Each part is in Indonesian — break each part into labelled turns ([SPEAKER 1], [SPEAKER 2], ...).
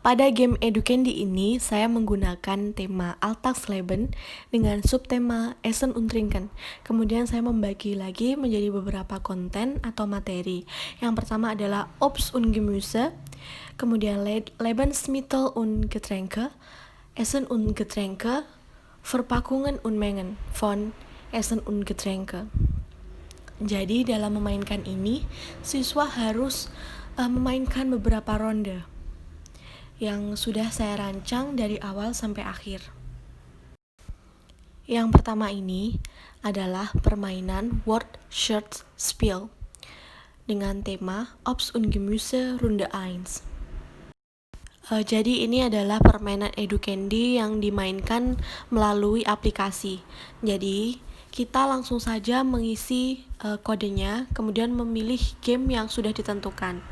[SPEAKER 1] Pada game Educandy ini, saya menggunakan tema Alltagsleben dengan subtema Essen und Trinken. Kemudian saya membagi lagi menjadi beberapa konten atau materi. Yang pertama adalah Obst und Gemüse, kemudian Lebensmittel und Getränke, Essen und Getränke, Verpackungen und Mengen von Essen und Getränke. Jadi dalam memainkan ini, siswa harus memainkan beberapa ronde yang sudah saya rancang dari awal sampai akhir. Yang pertama ini adalah permainan Wort Shirt Spiel dengan tema Obst und Gemüse Runde 1. Jadi ini adalah permainan Educandy yang dimainkan melalui aplikasi. Jadi kita langsung saja mengisi kodenya, kemudian memilih game yang sudah ditentukan.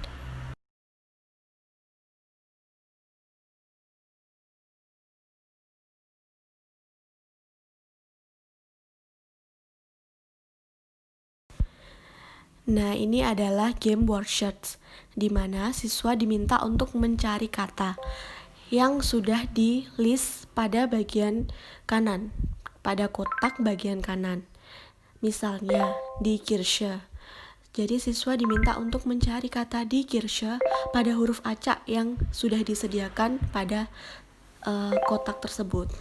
[SPEAKER 1] Nah, ini adalah game Wordshots, di mana siswa diminta untuk mencari kata yang sudah di list pada bagian kanan, pada kotak bagian kanan. Misalnya, di Kirche. Jadi siswa diminta untuk mencari kata di Kirche pada huruf acak yang sudah disediakan pada kotak tersebut.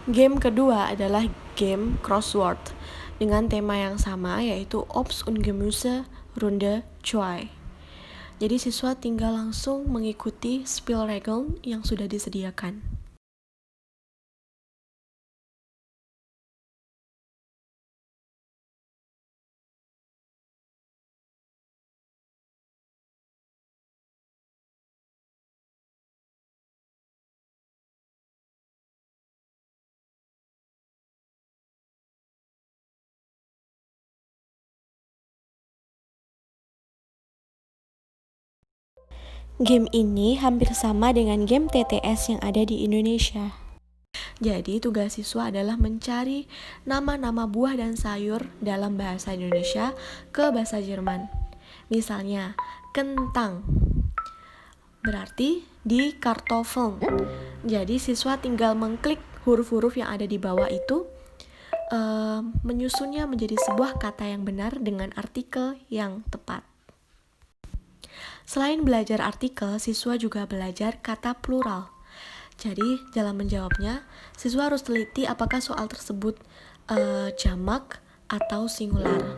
[SPEAKER 1] Game kedua adalah game crossword dengan tema yang sama, yaitu Obst und Gemüse Runde 2. Jadi siswa tinggal langsung mengikuti Spielregeln yang sudah disediakan. Game ini hampir sama dengan game TTS yang ada di Indonesia. Jadi tugas siswa adalah mencari nama-nama buah dan sayur dalam bahasa Indonesia ke bahasa Jerman. Misalnya, kentang berarti di Kartoffeln. Jadi siswa tinggal mengklik huruf-huruf yang ada di bawah itu, menyusunnya menjadi sebuah kata yang benar dengan artikel yang tepat. Selain belajar artikel, siswa juga belajar kata plural. Jadi, dalam menjawabnya, siswa harus teliti apakah soal tersebut jamak atau singular.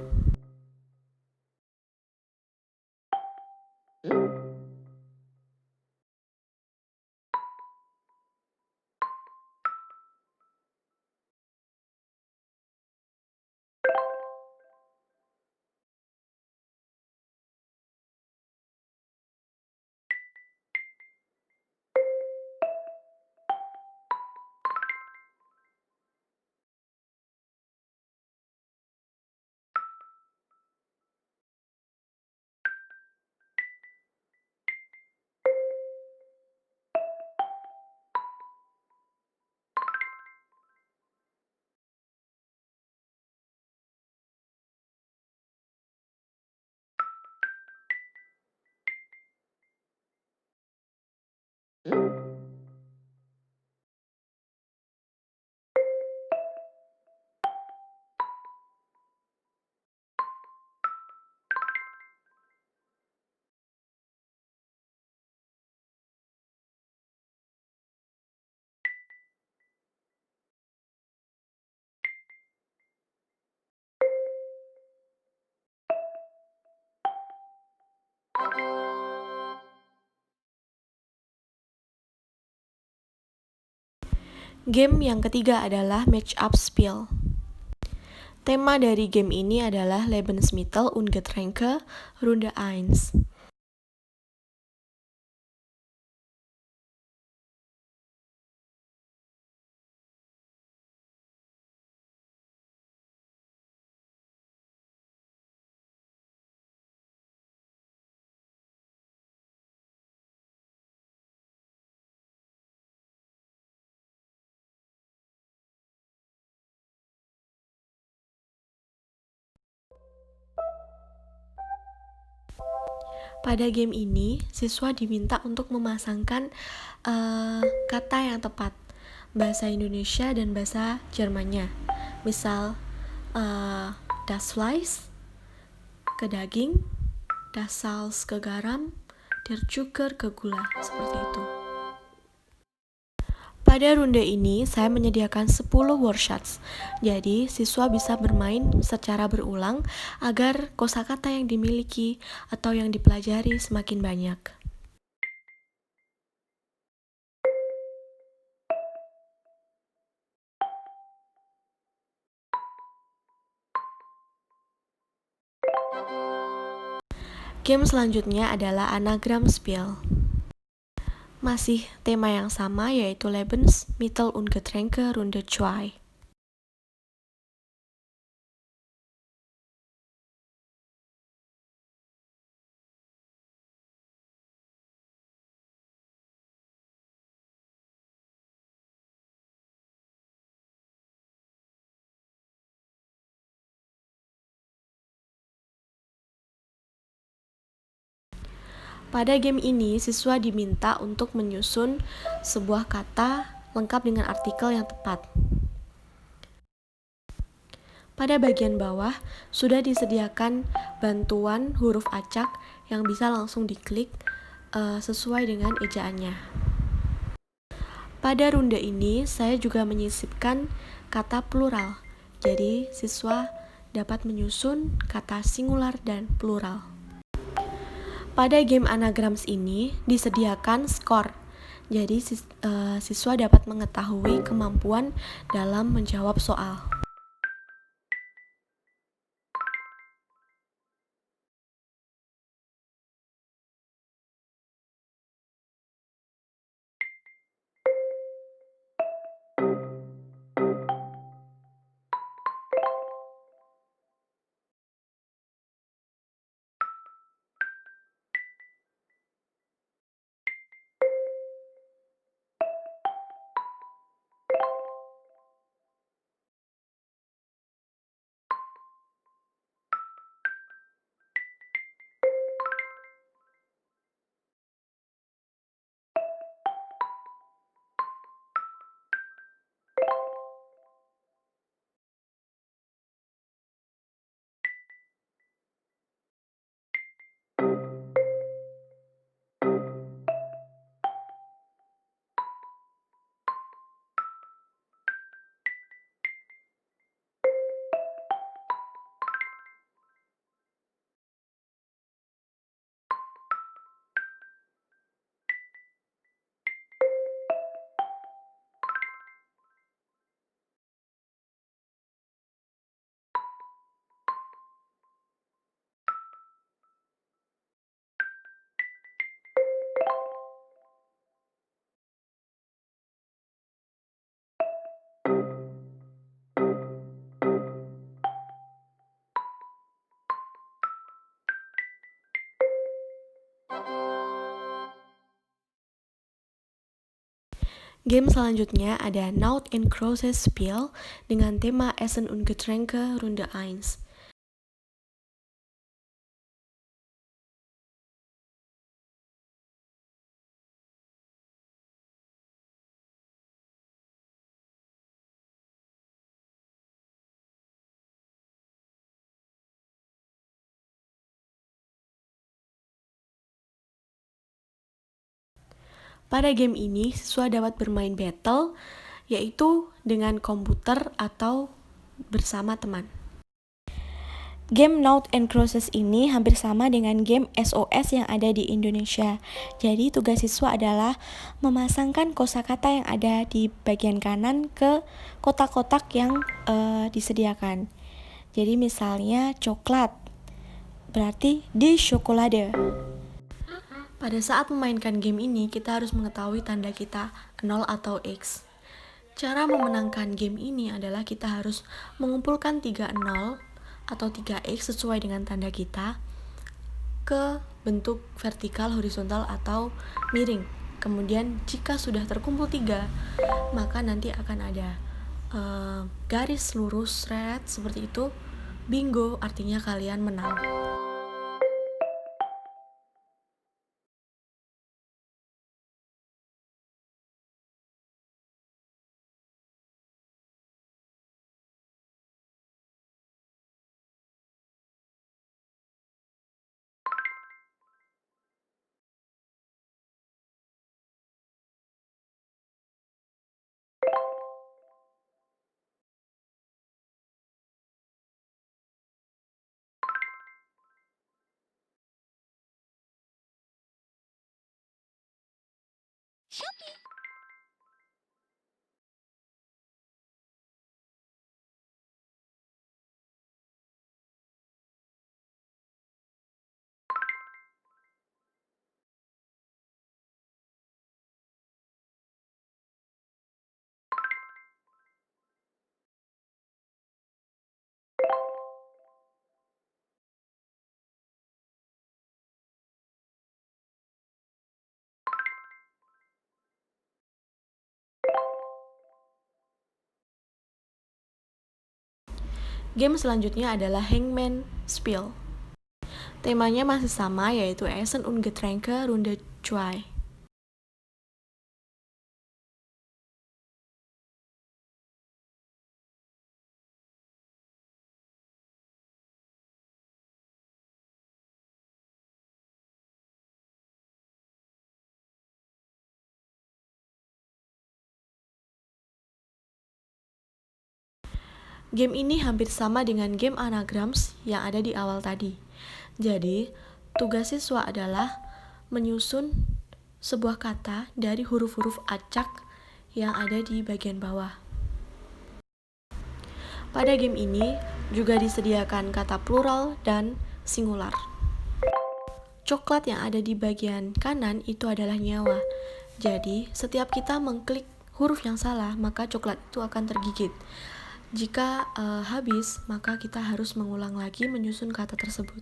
[SPEAKER 1] Game yang ketiga adalah Match Up Spiel. Tema dari game ini adalah Lebensmittel und Getränke Runde 1. Pada game ini, siswa diminta untuk memasangkan kata yang tepat, bahasa Indonesia dan bahasa Jermannya. Misal, das Fleisch ke daging, das Salz ke garam, der Zucker ke gula, seperti itu. Pada runde ini, saya menyediakan 10 workshots. Jadi, siswa bisa bermain secara berulang agar kosakata yang dimiliki atau yang dipelajari semakin banyak. Game selanjutnya adalah Anagram Spiel. Masih tema yang sama, yaitu Lebensmittel und Getränke Runde 2. Pada game ini, siswa diminta untuk menyusun sebuah kata lengkap dengan artikel yang tepat. Pada bagian bawah, sudah disediakan bantuan huruf acak yang bisa langsung diklik sesuai dengan ejaannya. Pada runde ini, saya juga menyisipkan kata plural. Jadi, siswa dapat menyusun kata singular dan plural. Pada game anagrams ini disediakan skor. Jadi, siswa dapat mengetahui kemampuan dalam menjawab soal. Game selanjutnya ada Naut and Crosses Spiel dengan tema Essen und Getränke Runde 1. Pada game ini, siswa dapat bermain battle, yaitu dengan komputer atau bersama teman.
[SPEAKER 2] Game Note and Crosses ini hampir sama dengan game SOS yang ada di Indonesia. Jadi tugas siswa adalah memasangkan kosakata yang ada di bagian kanan ke kotak-kotak yang disediakan. Jadi misalnya coklat, berarti di chocolade.
[SPEAKER 1] Pada saat memainkan game ini, kita harus mengetahui tanda kita 0 atau X. Cara memenangkan game ini adalah kita harus mengumpulkan 3 0 atau 3X sesuai dengan tanda kita ke bentuk vertikal, horizontal, atau miring. Kemudian jika sudah terkumpul 3, maka nanti akan ada garis lurus red seperti itu. Bingo, artinya kalian menang. Game selanjutnya adalah Hangman Spiel. Temanya masih sama, yaitu Essen und Getränke Runde 2. Game ini hampir sama dengan game anagrams yang ada di awal tadi. Jadi, tugas siswa adalah menyusun sebuah kata dari huruf-huruf acak yang ada di bagian bawah. Pada game ini juga disediakan kata plural dan singular. Coklat yang ada di bagian kanan itu adalah nyawa. Jadi, setiap kita mengklik huruf yang salah, maka coklat itu akan tergigit. Jika habis, maka kita harus mengulang lagi menyusun kata tersebut.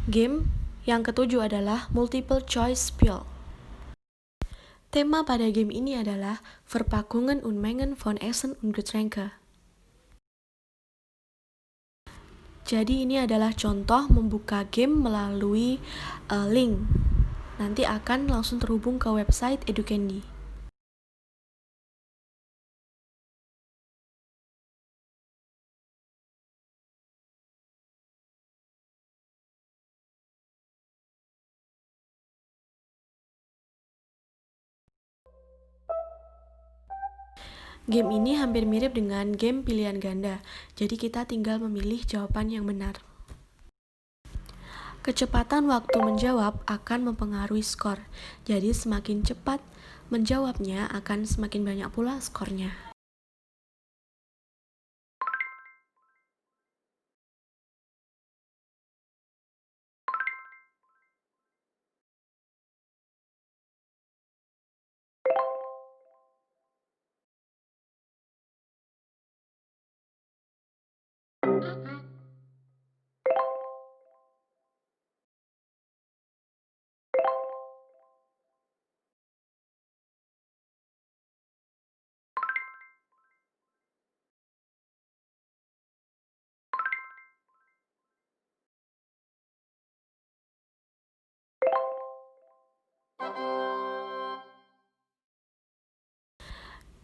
[SPEAKER 1] Game yang ketujuh adalah Multiple Choice Spiel. Tema pada game ini adalah Verpackungen und Mengen von Essen und Getränke. Jadi ini adalah contoh membuka game melalui link. Nanti akan langsung terhubung ke website Educandy. Game ini hampir mirip dengan game pilihan ganda, jadi kita tinggal memilih jawaban yang benar. Kecepatan waktu menjawab akan mempengaruhi skor, jadi semakin cepat menjawabnya akan semakin banyak pula skornya.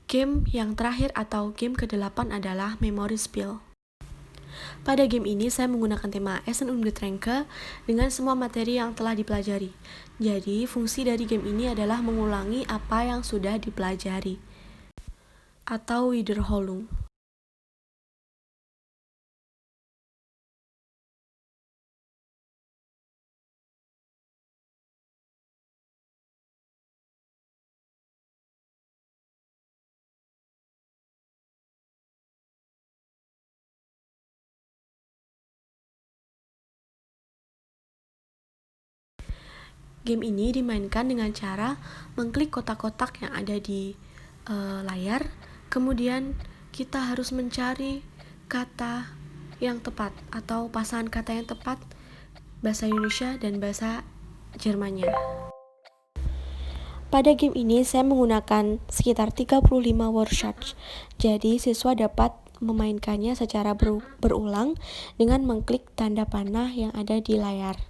[SPEAKER 1] Game yang terakhir atau game ke-8 adalah Memory Spiel. Pada game ini saya menggunakan tema Essen Ungetränke dengan semua materi yang telah dipelajari. Jadi fungsi dari game ini adalah mengulangi apa yang sudah dipelajari atau Wiederholung. Game ini dimainkan dengan cara mengklik kotak-kotak yang ada di layar, kemudian kita harus mencari kata yang tepat atau pasangan kata yang tepat bahasa Indonesia dan bahasa Jermannya.
[SPEAKER 2] Pada game ini saya menggunakan sekitar 35 word search. Jadi siswa dapat memainkannya secara berulang dengan mengklik tanda panah yang ada di layar.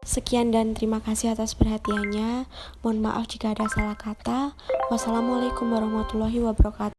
[SPEAKER 2] Sekian dan terima kasih atas perhatiannya. Mohon maaf jika ada salah kata. Wassalamualaikum warahmatullahi wabarakatuh.